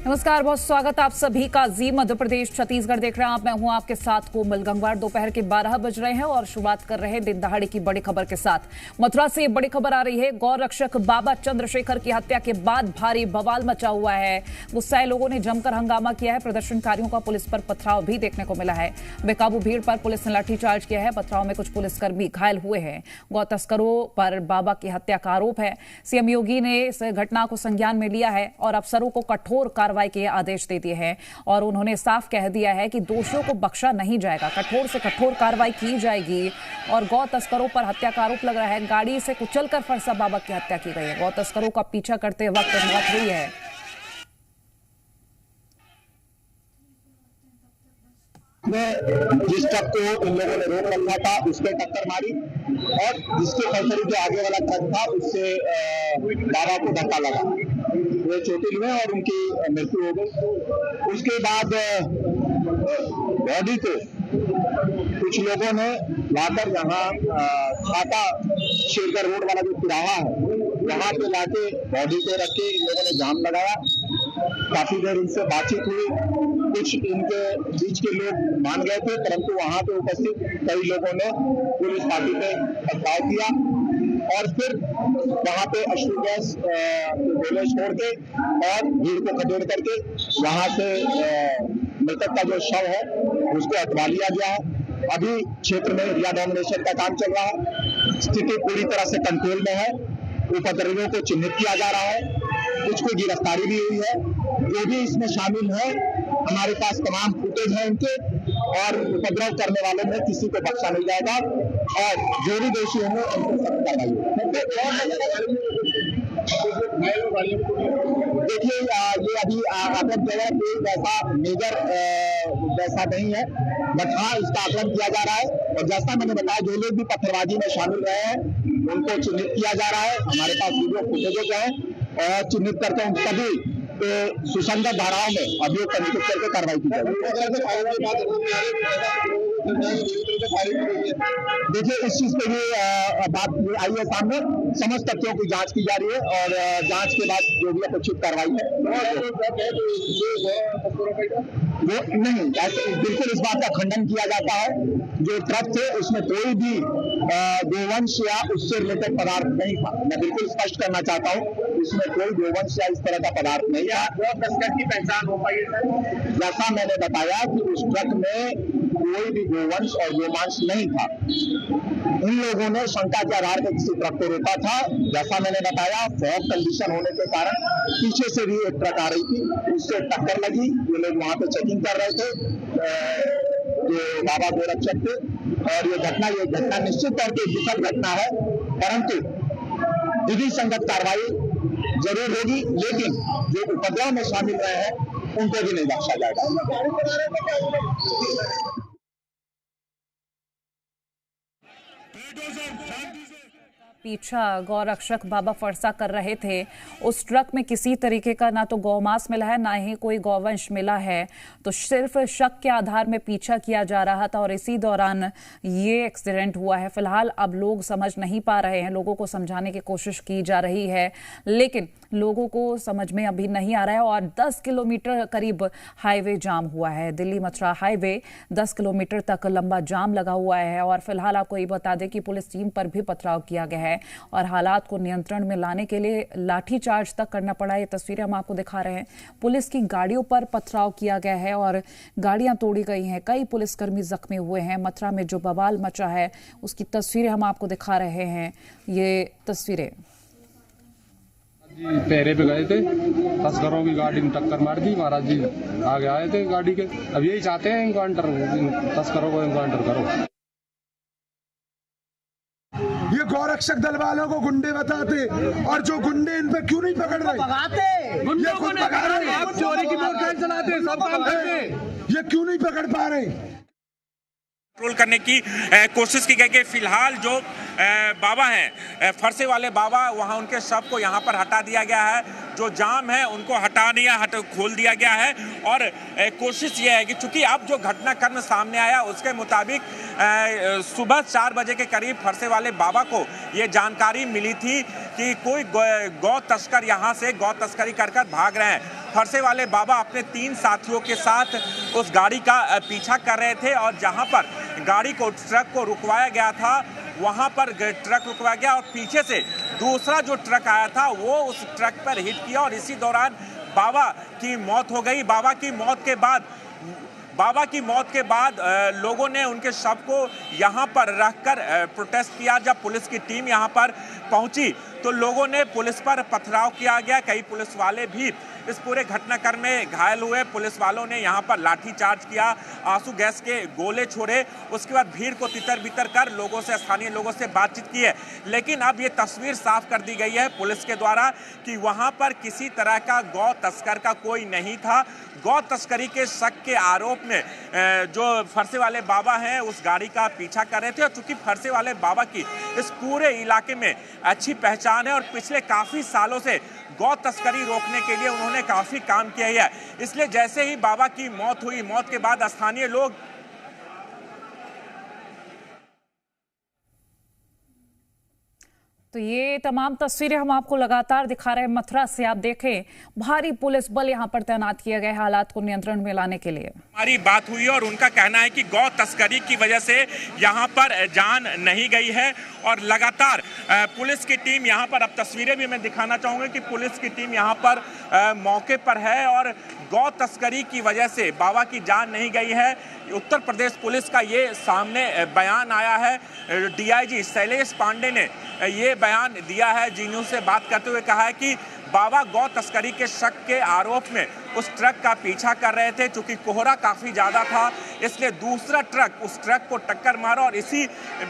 नमस्कार, बहुत स्वागत आप सभी का जी मध्य प्रदेश छत्तीसगढ़ देख रहे हैं आप। मैं हूं आपके साथ कोमल गंगवार। दोपहर के 12 बज रहे हैं और शुरुआत कर रहे हैं दिन दहाड़े की बड़ी खबर के साथ। मथुरा से बड़ी खबर आ रही है। गौ रक्षक बाबा चंद्रशेखर की हत्या के बाद भारी बवाल मचा हुआ है। गुस्साए लोगों ने जमकर हंगामा किया है। प्रदर्शनकारियों का पुलिस पर पथराव भी देखने को मिला है। बेकाबू भीड़ पर पुलिस ने लाठीचार्ज किया है। पथराव में कुछ पुलिसकर्मी घायल हुए हैं। गौ तस्करों पर बाबा की हत्या का आरोप है। सीएम योगी ने इस घटना को संज्ञान में लिया है और अफसरों को कठोर कार्रवाई के आदेश दे दिए हैं और उन्होंने साफ कह दिया है कि दोषियों को बख्शा नहीं जाएगा, कठोर से कठोर कार्रवाई की जाएगी। और गौ तस्करों पर हत्या का आरोप लग रहा है। गाड़ी से कुचलकर फरसा बाबा की हत्या की गई है। गौ तस्करों का पीछा करते वक्त मौत हुई है। जिस ट्रक को इन लोगों ने रोक रखा था उस पर टक्कर मारी और जिसके पलसरी जो आगे वाला ट्रक था उससे बाबा को धक्का लगा। वे चोटिल हुए और उनकी मृत्यु हो गई। उसके बाद बॉडी को कुछ लोगों ने लाकर यहाँ छाता शेरगढ़ रोड वाला जो तिराहा है वहां पे लाके बॉडी को रख के इन लोगों ने जाम लगाया। काफी देर इनसे बातचीत हुई। कुछ इनके बीच के लोग मान गए थे, परंतु वहां पे उपस्थित कई लोगों ने पुलिस पार्टी पे पथराव किया और फिर वहां पे अश्रु गैस गोले छोड़ के और भीड़ को खदेड़ करके वहां से मृतक का जो शव है उसको हटवा लिया गया है। अभी क्षेत्र में एरिया डोमिनेशन का काम चल रहा है। स्थिति पूरी तरह से कंट्रोल में है। उपद्रवियों को चिन्हित किया जा रहा है। कुछ को गिरफ्तारी भी हुई है। जो भी इसमें शामिल है हमारे पास तमाम फुटेज है इनके और उपद्रव करने वालों में किसी को बख्शा नहीं जाएगा और जो भी दोषी होंगे उनको सख्त कार्रवाई होगी। देखिए ये अभी आकलन किया गया कोई वैसा मेजर वैसा नहीं है, बट हाँ इसका आकलन किया जा रहा है और जैसा मैंने बताया जो लोग भी पत्थरबाजी में शामिल रहे हैं उनको चिन्हित किया जा रहा है। हमारे पास वीडियो फुटेजेज है और चिन्हित करके उन सभी सुसंगत धाराओं में अभियोग पंजीकृत करके कार्रवाई की जाएगी। देखिए इस चीज पे भी बात आई है सामने। समस्त तथ्यों की जांच की जा रही है और जांच के बाद जो भी अपेक्षित कार्रवाई है वो नहीं, बिल्कुल इस बात का खंडन किया जाता है। जो ट्रक थे उसमें कोई भी गोवंश या उससे रिलेटेड पदार्थ नहीं था। मैं बिल्कुल स्पष्ट करना चाहता हूँ इसमें कोई गोवंश या इस तरह का पदार्थ नहीं था। तस्कर की पहचान हो पाई है जैसा मैंने बताया कि उस ट्रक में कोई भी गोवंश और गोमांस नहीं था। इन लोगों ने शंका के आधार पर किसी ट्रक को रोका था। जैसा मैंने बताया फॉग कंडीशन होने के कारण पीछे से भी एक ट्रक आ रही थी, उससे टक्कर लगी। ये लोग वहां पे चेकिंग कर रहे थे जो बाबा गोरक्षक थे और ये घटना निश्चित तौर पर विफल घटना है, परंतु विधि संगत कार्रवाई जरूर होगी। लेकिन जो उपद्रव में शामिल रहे हैं उनको भी नहीं बख्शा जाएगा। पीछा गौरक्षक बाबा फरसा कर रहे थे। उस ट्रक में किसी तरीके का ना तो गौमांस मिला है ना ही कोई गौवंश मिला है, तो सिर्फ शक के आधार में पीछा किया जा रहा था और इसी दौरान ये एक्सीडेंट हुआ है। फिलहाल अब लोग समझ नहीं पा रहे हैं। लोगों को समझाने की कोशिश की जा रही है लेकिन लोगों को समझ में अभी नहीं आ रहा है और 10 किलोमीटर करीब हाईवे जाम हुआ है। दिल्ली मथुरा हाईवे 10 किलोमीटर तक लंबा जाम लगा हुआ है और फिलहाल आपको ये बता दें कि पुलिस टीम पर भी पथराव किया गया है और हालात को नियंत्रण में लाने के लिए लाठीचार्ज तक करना पड़ा। ये तस्वीरें हम आपको दिखा रहे हैं। पुलिस की गाड़ियों पर पथराव किया गया है और गाड़ियां तोड़ी गई हैं। कई पुलिसकर्मी जख्मी हुए हैं। मथुरा में जो बवाल मचा है उसकी तस्वीरें हम आपको दिखा रहे हैं। ये तस्वीरें पहरे पे गए थे, तस्करों की गाड़ी में टक्कर मार दी। महाराज जी आगे आए थे गाड़ी के। अब यही चाहते हैं इनकाउंटर, तस्करों को इनकाउंटर करो। ये गौरक्षक दल वालों को गुंडे बताते और जो गुंडे इन पे क्यों नहीं पकड़ रहे? ये खुद पकड़ रहे, आप चोरी की मोटरसाइकिल चलाते, सब काम करते, ये क्यों नहीं पकड़ पा रहे? कंट्रोल करने की कोशिश की गई कि फिलहाल जो बाबा हैं फरसे वाले बाबा, वहां उनके शव को यहां पर हटा दिया गया है। जो जाम है उनको खोल दिया गया है और कोशिश ये है कि चूंकि अब जो घटनाक्रम सामने आया उसके मुताबिक सुबह 4 बजे के करीब फरसे वाले बाबा को ये जानकारी मिली थी कि कोई गौ तस्कर यहाँ से गौ तस्करी कर भाग रहे हैं। फरसे वाले बाबा अपने 3 साथियों के साथ उस गाड़ी का पीछा कर रहे थे और जहां पर गाड़ी को, ट्रक को रुकवाया गया था, वहां पर ट्रक रुकवाया गया और पीछे से दूसरा जो ट्रक आया था वो उस ट्रक पर हिट किया और इसी दौरान बाबा की मौत हो गई। बाबा की मौत के बाद लोगों ने उनके शव को यहां पर रखकर प्रोटेस्ट किया। जब पुलिस की टीम यहां पर पहुंची तो लोगों ने पुलिस पर पथराव किया गया। कई पुलिस वाले भी इस पूरे घटनाक्रम में घायल हुए। पुलिस वालों ने यहां पर लाठीचार्ज किया, आंसू गैस के गोले छोड़े, उसके बाद भीड़ को तितर-बितर कर लोगों से, स्थानीय लोगों से बातचीत की है। लेकिन अब ये तस्वीर साफ कर दी गई है पुलिस के द्वारा कि वहां पर किसी तरह का गौ तस्कर का कोई नहीं था। गौ तस्करी के शक के आरोप में जो फरसे वाले बाबा हैं उस गाड़ी का पीछा कर रहे थे और चूंकि फरसे वाले बाबा की इस पूरे इलाके में अच्छी पहचान है और पिछले काफी सालों से गौ तस्करी रोकने के लिए उन्होंने काफी काम किया है, इसलिए जैसे ही बाबा की मौत हुई, मौत के बाद स्थानीय लोग तो ये तमाम तस्वीरें हम आपको लगातार दिखा रहे हैं मथुरा से। आप देखें भारी पुलिस बल यहां पर तैनात किया गया है हालात को नियंत्रण में लाने के लिए। हमारी बात हुई और उनका कहना है कि गौ तस्करी की वजह से यहां पर जान नहीं गई है और लगातार पुलिस की टीम यहां पर, अब तस्वीरें भी मैं दिखाना चाहूंगा कि पुलिस की टीम यहां पर मौके पर है और गौ तस्करी की वजह से बाबा की जान नहीं गई है। उत्तर प्रदेश पुलिस का ये सामने बयान आया है। डीआईजी शैलेश पांडे ने ये बयान दिया है, जी न्यूज़ से बात करते हुए कहा है कि बाबा गौ तस्करी के शक के आरोप में उस ट्रक का पीछा कर रहे थे। चूंकि कोहरा काफी ज्यादा था इसलिए दूसरा ट्रक उस ट्रक को टक्कर मारा और इसी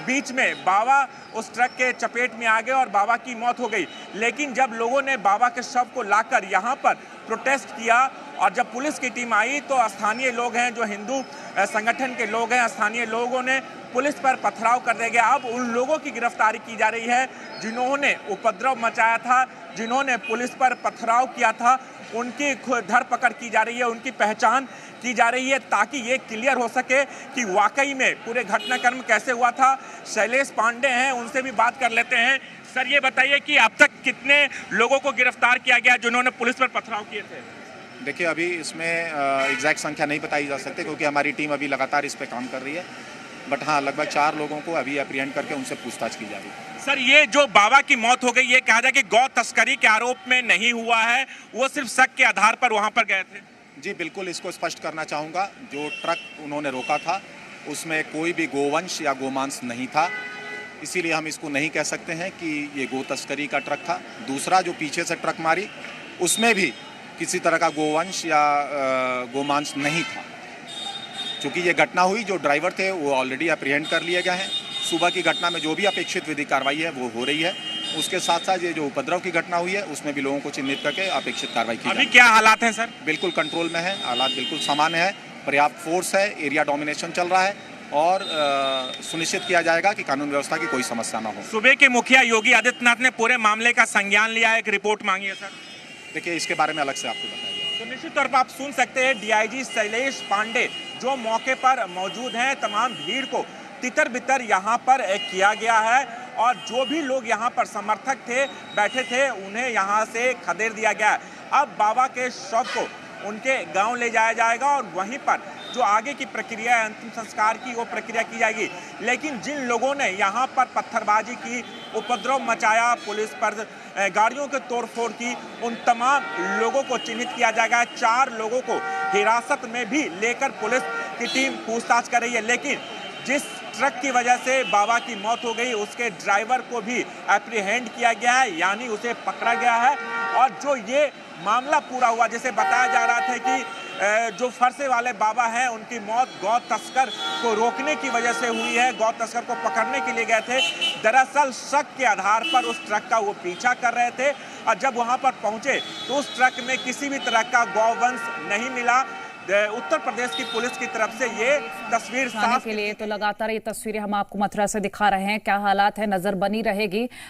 बीच में बाबा उस ट्रक के चपेट में आ गए और बाबा की मौत हो गई। लेकिन जब लोगों ने बाबा के शव को लाकर यहाँ पर प्रोटेस्ट किया और जब पुलिस की टीम आई तो स्थानीय लोग हैं, जो हिंदू संगठन के लोग हैं, स्थानीय लोगों ने पुलिस पर पथराव कर दिया गया। अब उन लोगों की गिरफ्तारी की जा रही है जिन्होंने उपद्रव मचाया था, जिन्होंने पुलिस पर पथराव किया था, उनकी धरपकड़ की जा रही है, उनकी पहचान की जा रही है ताकि ये क्लियर हो सके कि वाकई में पूरे घटनाक्रम कैसे हुआ था। शैलेश पांडे हैं, उनसे भी बात कर लेते हैं। सर ये बताइए कि अब तक कितने लोगों को गिरफ्तार किया गया जिन्होंने पुलिस पर पथराव किए थे? देखिए अभी इसमें एग्जैक्ट संख्या नहीं बताई जा सकती क्योंकि हमारी टीम अभी लगातार इस पे काम कर रही है, बट हाँ लगभग 4 लोगों को अभी अप्रिहेंड करके उनसे पूछताछ की जा रही है। सर ये जो बाबा की मौत हो गई, ये कहा जाए कि गौ तस्करी के आरोप में नहीं हुआ है, वो सिर्फ शक के आधार पर वहां पर गए थे? जी बिल्कुल, इसको स्पष्ट करना चाहूँगा, जो ट्रक उन्होंने रोका था उसमें कोई भी गोवंश या गोमांस नहीं था, इसीलिए हम इसको नहीं कह सकते हैं कि ये गो तस्करी का ट्रक था। दूसरा जो पीछे से ट्रक मारी उसमें भी किसी तरह का गोवंश या गोमांस नहीं था। चूँकि ये घटना हुई, जो ड्राइवर थे वो ऑलरेडी अप्रिहेंड कर लिए गए हैं। सुबह की घटना में जो भी अपेक्षित विधिक कार्रवाई है वो हो रही है। उसके साथ साथ ये जो उपद्रव की घटना हुई है उसमें भी लोगों को चिन्हित करके अपेक्षित कार्रवाई की। अभी क्या हालात हैं सर? बिल्कुल कंट्रोल में है, हालात बिल्कुल सामान्य है, पर्याप्त फोर्स है, एरिया डोमिनेशन चल रहा है और सुनिश्चित किया जाएगा कि कानून व्यवस्था की कोई समस्या ना हो। सूबे के मुखिया योगी आदित्यनाथ ने पूरे मामले का संज्ञान लिया है, एक रिपोर्ट मांगी है सर। देखिए इसके बारे में अलग से आपको बताइए। तो निश्चित तौर पर आप सुन सकते हैं डीआईजी शैलेश पांडे जो मौके पर मौजूद हैं। तमाम भीड़ को तितर बितर यहाँ पर किया गया है और जो भी लोग यहाँ पर समर्थक थे, बैठे थे, उन्हें यहाँ से खदेड़ दिया गया है। अब बाबा के शव को उनके गांव ले जाया जाएगा और वहीं पर जो आगे की प्रक्रिया है अंतिम संस्कार की, वो प्रक्रिया की जाएगी। लेकिन जिन लोगों ने यहाँ पर पत्थरबाजी की, उपद्रव मचाया, पुलिस पर गाड़ियों के तोड़फोड़ की, उन तमाम लोगों को चिन्हित किया जाएगा। 4 लोगों को हिरासत में भी लेकर पुलिस की टीम पूछताछ कर रही है। लेकिन जिस ट्रक की वजह से बाबा की मौत हो गई उसके ड्राइवर को भी एप्रीहेंड किया गया है, यानी उसे पकड़ा गया है। और जो ये मामला पूरा हुआ, जैसे बताया जा रहा था कि जो फरसे वाले बाबा हैं उनकी मौत गौ तस्कर को रोकने की वजह से हुई है, गौ तस्कर को पकड़ने के लिए गए थे। दरअसल शक के आधार पर उस ट्रक का वो पीछा कर रहे थे और जब वहां पर पहुंचे तो उस ट्रक में किसी भी तरह का गौवंश नहीं मिला। उत्तर प्रदेश की पुलिस की तरफ से ये तस्वीर साफ के लिए तो लगातार ये तस्वीरें हम आपको मथुरा से दिखा रहे हैं। क्या हालात है, नजर बनी रहेगी।